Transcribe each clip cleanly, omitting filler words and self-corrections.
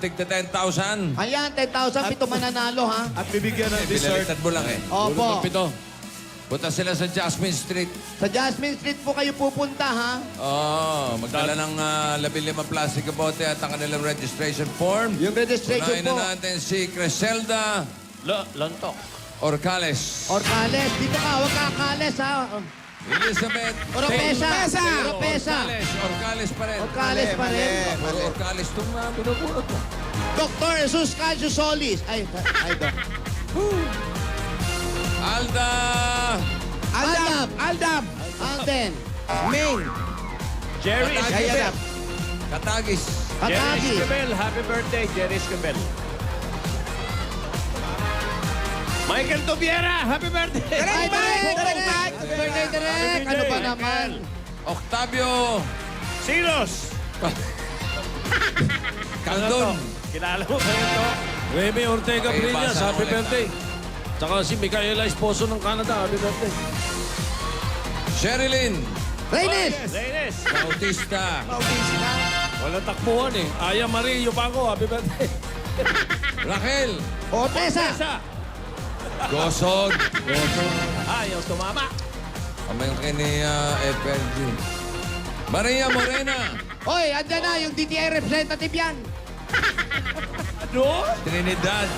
Tigta 10,000. Ayan, 10,000 pito mananalo, ha? At bibigyan ng dessert. Pinalitan mo lang eh. Opo. Pito. Punta sila sa Jasmine Street. Sa Jasmine Street po kayo pupunta, ha? Magdala ng 15 plastic na bote at ang kanilang registration form. Yung registration Unahin po. na natin si Criselda Lontok. Orcales. Orcales, dito ka, huwag kakales, ha? Elizabeth Oropesa! Taylor. Oropesa! Orcales pa rin. Orcales pa rin. Puro Orcales itong binubulot mo. Dr. Jesus Calcio Solis. Ay, Doc. Alda. Aldab. Aldab. Alden. Ming. Jerry Katagis. Escabel. Katagis. Jerry Katagi. Escabel. Happy birthday, Jerry Escabel. Michael Tobiera. Happy birthday. Ay, Direk! Direk! Happy birthday, Direk! Ano ba naman? Octavio Silos. Caldon. Kilala mo ba ito? Remy Ortega Okay, Brillas, basa happy ulit, birthday. Tsaka si Micaela Esposo ng Canada, happy birthday. Sherilyn Reynes! Reynes. Bautista. Walang takbuhan eh. Aya Marie Yupango, happy birthday. Raquel Otesa! Sa. Gosod. Ayaw tumama. Kamay yung kay ni FLG. Maria Morena. Hoy, andyan na yung DTI representative yan. Ano? Trinidad.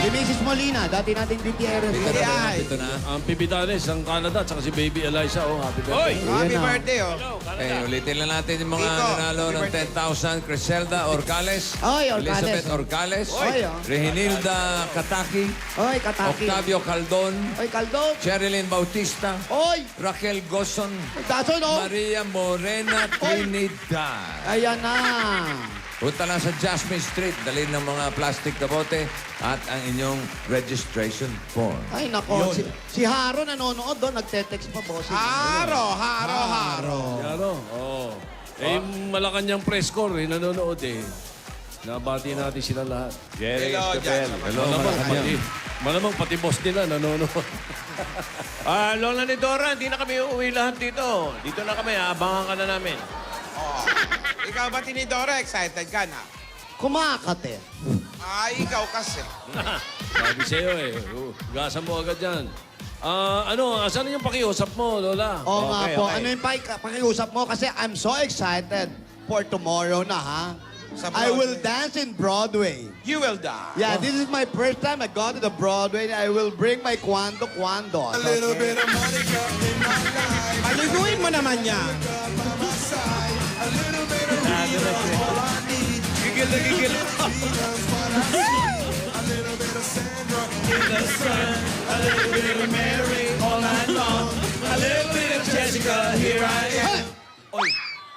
Si Mrs. Molina, dati nating DTI representative. Ito na. Ang Pibitanes ng Canada, tsaka si Baby Eliza, oh, happy birthday. Oy. Happy birthday, oh. Hello, Okay, Canada. ulitin lang natin yung mga nanalo ng 10,000. Criselda Orcales. Oy, Orcales. Elizabeth Orcales. Oy, oh. Rehinilda Kataki. Hoy, Kataki. Octavio Caldon. Hoy, Caldon. Sherilyn Bautista. Hoy, Raquel Goson. Dason, oh. Maria Morena Trinidad. Ayan na. Punta lang sa Jasmine Street. Dalhin ng mga plastic na bote at ang inyong registration form. Ay, nako. Si Haro nanonood doon. Nagte-text pa, bossing. Haro. Ano? Oh. Eh, yung Malacanang press corps, eh, nanonood eh. Nabati natin sila lahat. Jerry Hello, Escabel. Jackson. Hello, Malamang pati boss nila nanonood. Lola ni Dora, hindi na kami uuwi lahat dito. Dito na kami, abangan ka na namin. Oh. Ikaw ba, Tinidora? Excited ka na? Kumakate. Ay, ikaw kasi. Sabi sa'yo eh, gasan mo agad yan. Asan yung pakiusap mo, Lola? Oo nga Okay, po. okay. Ano yung pakiusap mo? Kasi I'm so excited for tomorrow na, ha? Sa I will Broadway. dance in Broadway. You will die. Yeah, this is my first time I go to the Broadway. I will bring my kwando. A little bit of Monica in my life. Paliguin mo naman yan. Gigil na gigil. Hey!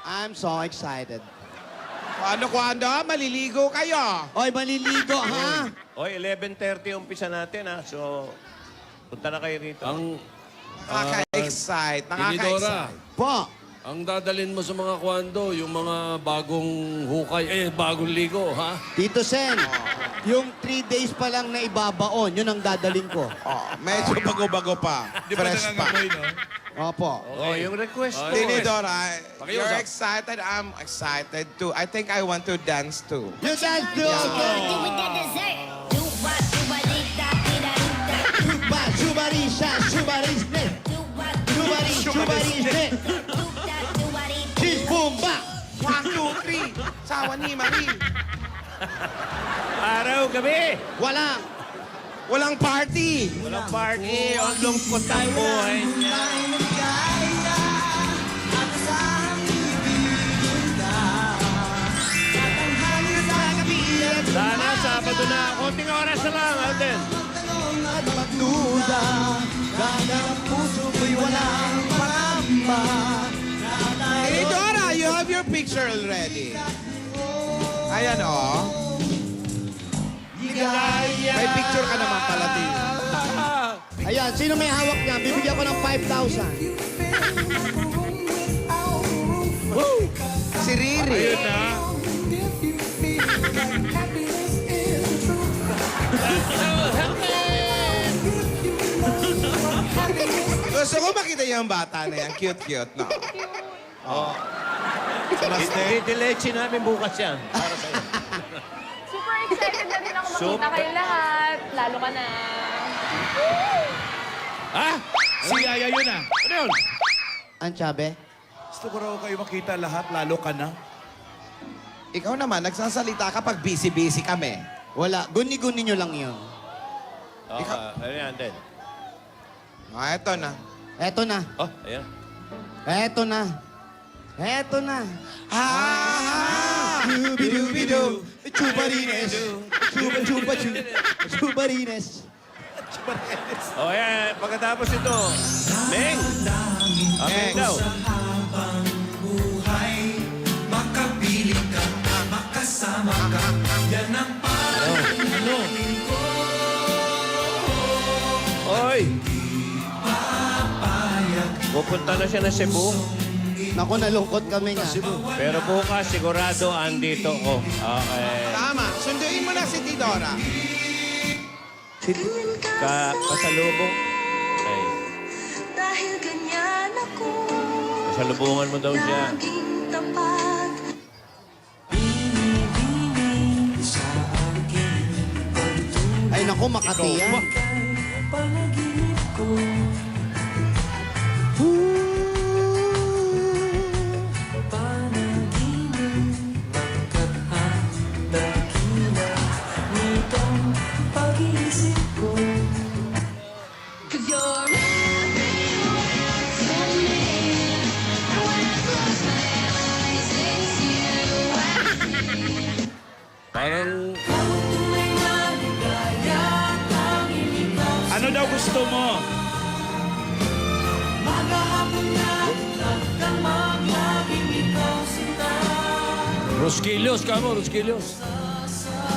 I'm so excited. Ano, Kwando? Maliligo kayo. Oy, maliligo, ha? Oy, 11:30 umpisa natin ha. So, punta na kayo rito. Ang Nakaka-excite. Tinidora, Nakaka-excite. Po. ang dadalin mo sa mga kwando, yung mga bagong hukay, bagong ligo, ha? Tito Sen, yung 3 days pa lang na ibabaon, yun ang dadaling ko. Oh, medyo bago-bago pa. Fresh pa. Opo. Oh, yung request. Tinidora, Pakiusap. you're excited. I'm excited too. I think I want to dance too. You dance to Do with that dessert. Do what, do what, dee da, dee da, dee da. Tuba, Shubarisha, Shubarisne. Do what, Shubari, Shubarisne. do that, do what, dee da. Cheese Bumba. 1, 2, 3. Sawa ni Marie. Araw, gabi. Wala. Walang party. Walang party. Ang lungkot ang buhay niya. Sana, Sabado na. Konting oras na lang, Alden. At magduda, ganda ng puso ko'y walang pangamba. Tinidora, you have your picture already. Ayan, oh. May picture ka naman pala, Tin. Ayan, sino may hawak niya? Bibigyan ko ng 5,000. Si Riri. Ayun na. Gusto ko makita yung bata na yan. Cute-cute, no? Didiletsi namin bukas yan. Para sa'yo. excited na rin ako makita Super. kayong lahat. Lalo ka na. Ha? Si Yaya yun ah. Ano yun? Ang sabi? Gusto ko raw kayo makita lahat, lalo ka na. Ikaw naman, nagsasalita kapag busy-busy kami. Wala. Guni-guni nyo lang yun. Ano yan din? Eto na. Eto na. Oh, ayan. Eto na. Eto na. Dubi-dubi-do. Chubarines. Chuba-chuba-chu. Chubarines. Oh, ayan. Pagkatapos ito, Meng. Meng daw. Oy! Pupunta na siya ng Cebu. Naku, nalungkot kami nga. Pero bukas, sigurado, andito ko. Okay. Tama, sunduin mo na si Tidora. Kasalubong. Ay, Dahil ganyan ako, kasalubungan mo daw siya. laging tapat. Ay, naku, Makati yan. Cause you're everywhere for me. And when I close my eyes, it's you I see. Parang, Ano daw gusto mo? Rosquillos ka mo, Rosquillos.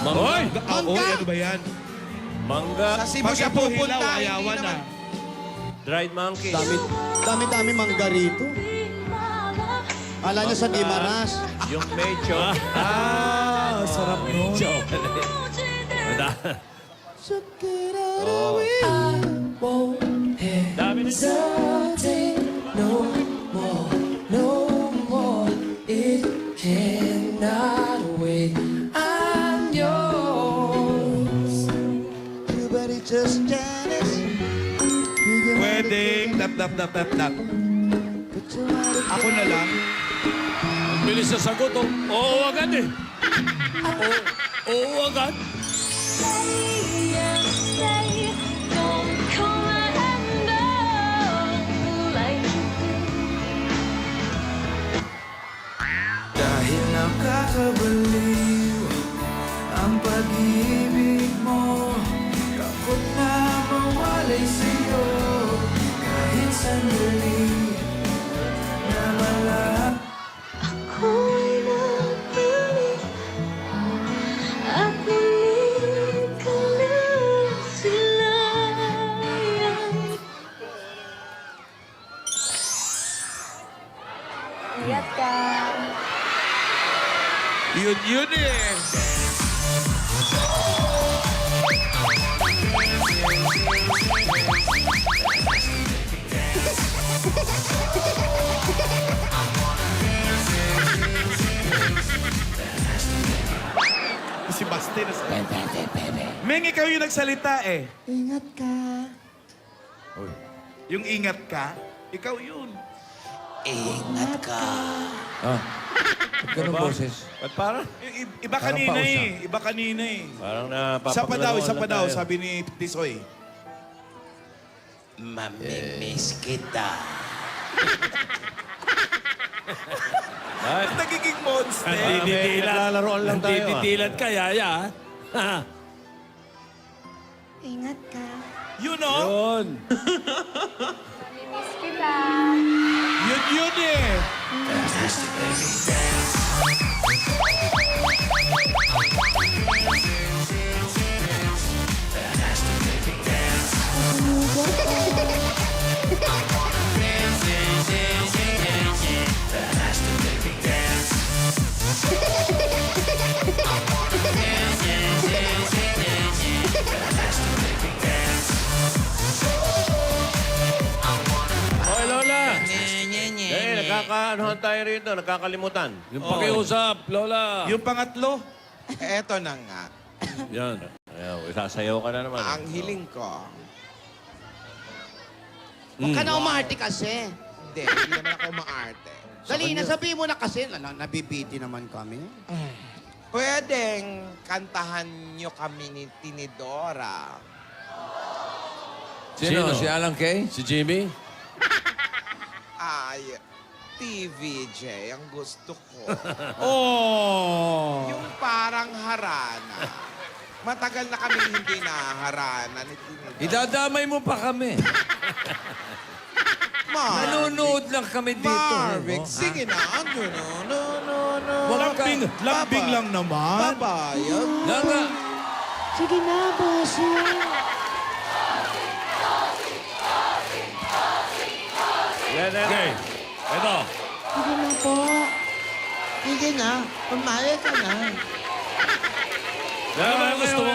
Hoy! Oy, ano ba yan? Mangga, Sa Cebu siya Pag ito pupunta, hilaw, hindi ayawan naman. na. dried monkey. Dami mangga rito. Kala niya sa Dimaras. Yung pecho. Ah, sarap nun. Dami na. Everybody just Janice. Pwedeng tap. Ako na lang. Ang bilis sa sagot, oh. Oo agad eh. Oo agad. Don't come and like Dahil nakakabaliw ang pag-ibig mo, takot na mawalay sa'yo kahit sandali na malap. ako'y nabalik at ngunit ka na silayan. Ingat ka. Yun eh. Si Basti na Meng, ikaw yung nagsalita eh. Ingat ka. Yung ingat ka, ikaw yun. Ah. Ba't ganun boses? Ba't parang? Iba kanina pausa. eh. Iba kanina eh. Parang Isa pa daw, tayo. sabi ni Tisoy. Mamimiss kita. Ay, Nagiging monster. naglalaroan lang tayo. Titilat ka, Yaya. Ha? Ingat ka. You know? Yun. Namimiss kita. Yun eh. Hoy, Lola! Nagkakaanohan tayo rito, nagkakalimutan. Yung pakiusap, Lola. Yung pangatlo, Eto na nga. Yan. Ayaw, sasayaw ka na naman. Ang hiling ko. Huwag ka na umarte kasi. Hindi naman ako maarte. Dali, nasabihin mo na kasi. Nabibiti naman kami. Pwedeng kantahan nyo kami ni Tinidora. Sino? Si Alan Kay? Si Jimmy? Ay, TVJ, ang gusto ko. Oh! Yung parang harana. Matagal na kami hindi naharana ni Tinidora. Idadamay mo pa kami. Nanonood lang kami dito. Marvick, no? sige na. No. Wag ka. Lambing lang naman. Babayag. Langa. Sige na, bossing. Yan. Okay. Ito. Sige na po. Sige na. Pumayag ka na. Ano ba gusto mo?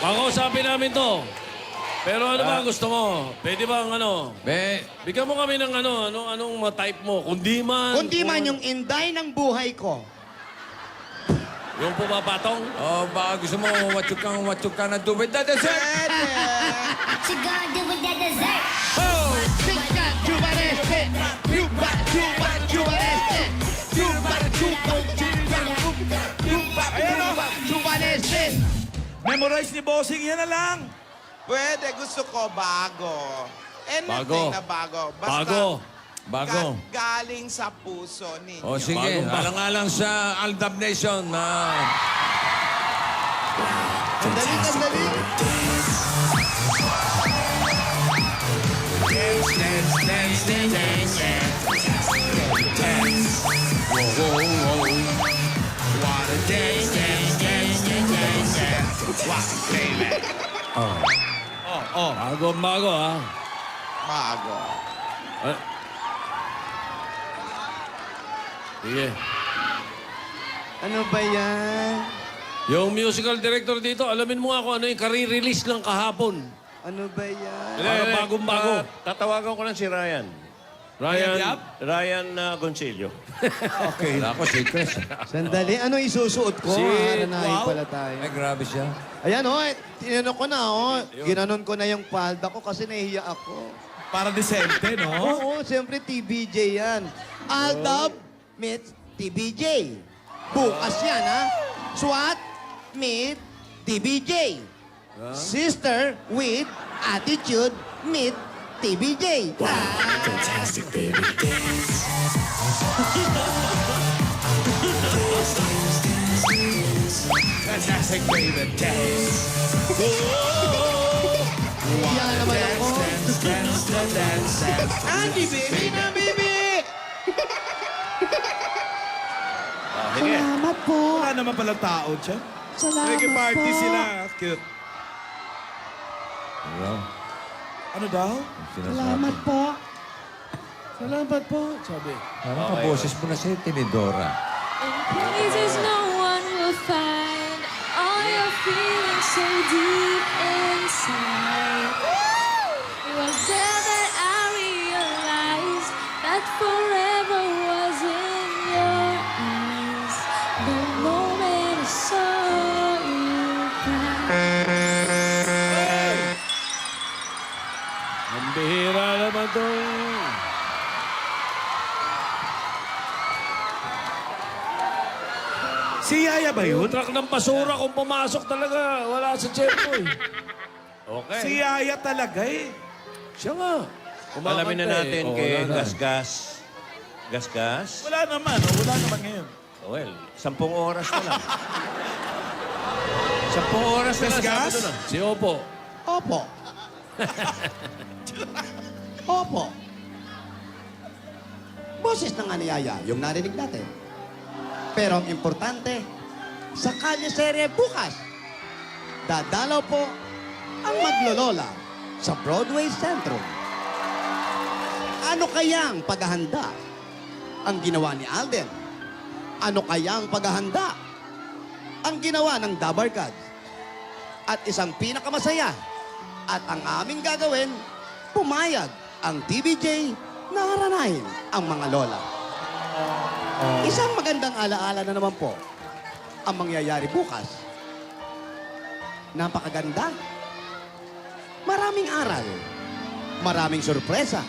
Pakausapin namin to. Pero ano ba gusto mo? Pwede ba ang ano? Bigyan mo kami ng anong ma-type mo. Kundi man. Kundi man yung inday ng buhay ko. Yung pumapatong. Oh, baka gusto mo watsuk ka na do with the dessert. What you gonna do with that dessert? Memorize ni Bossing, yan na lang. Pwede, gusto ko bago. Anything Bago. na bago. Basta Bago. galing sa puso ninyo. O sige, alang-alang sa Aldab Nation. Sandali. Bago, ha? Bago. Eh. Sige. Ano ba yan? Yung musical director dito, alamin mo nga kung ano yung career-release ng kahapon. Ano ba yan? Para bagong-bago. Tatawagan ko lang si Ryan. Ryan Goncillo. Okay. Wala ko, secret. Sandali, ano isusuot ko? Haranahin pala tayo. Ay, grabe siya. Ayan, tinanong ko na, Ginanon ko na yung palda ko kasi nahihiya ako. Para decente, no? Oo, siyempre TBJ yan. Aldab meets TBJ. Bukas yan, ha? SWAT meet TBJ. Sister with attitude meet TBJ. Fantastic, baby. Fantastic, baby. Dance. Yan naman ako. Andy, baby na, baby! Sige. Salamat po. Wala naman palang tao dyan. Salamat Nag-party po. sila. Cute. Ano daw? Salamat po. Salamat po. Sabi. Parang kaboses mo na si Tinidora. Places no one will find all your feelings so deep inside. It was there that I realized that forever was in your eyes. The moment I saw you cry. Ang bihira naman to. Si Yaya ba Yung yun? truck ng basura kung pumasok talaga, wala sa tempo eh. Okay. Si Yaya talaga eh. Siya nga. Alamin na natin kay wala na. Gasgas. Gasgas? Wala naman, oh. Wala naman ngayon. Well, 10 oras na lang. 10 oras na lang. Gasgas? Sabado na. Si Opo. Opo. Opo. Boses na nga ni Yaya, yung narinig natin. Pero ang importante, sa Kalye Serye bukas, dadalaw po ang maglolola sa Broadway Centrum. Ano kayang paghahanda ang ginawa ni Alden? Ano kayang paghahanda ang ginawa ng Dabarkad? At isang pinakamasaya at ang aming gagawin, pumayag ang TVJ na haranahin ang mga lola. Isang magandang alaala na naman po ang mangyayari bukas. Napakaganda. Maraming aral. Maraming sorpresa.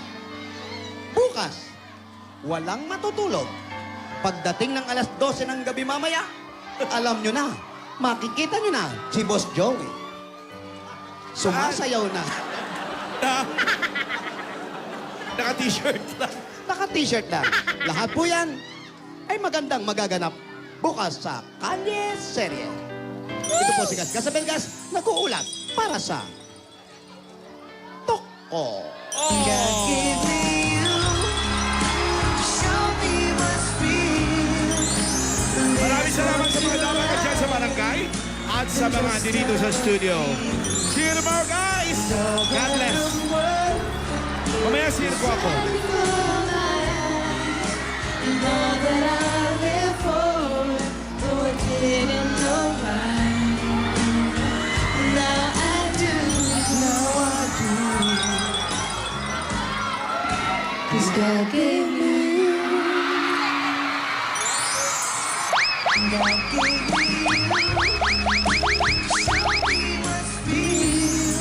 Bukas, walang matutulog. Pagdating ng alas 12 ng gabi mamaya, alam nyo na, makikita nyo na si Boss Joey. Sumasayaw na. Naka-t-shirt lang. Naka-t-shirt lang. Lahat po yan ay magandang magaganap bukas sa Kalye Serye. Ito po si Gas Gasabelgas, nag-uulat para sa Toko. Maraming salamat sa mga dapat ka dyan sa barangay at sa mga dito sa studio. See you tomorrow, guys! God bless. Mamaya see you po ako. All that I live for, though I didn't know why. Now I do. 'Cause God gave me you. God gave me you. Show me what's real.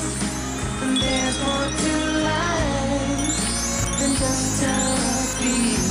And there's more to life than just a feeling.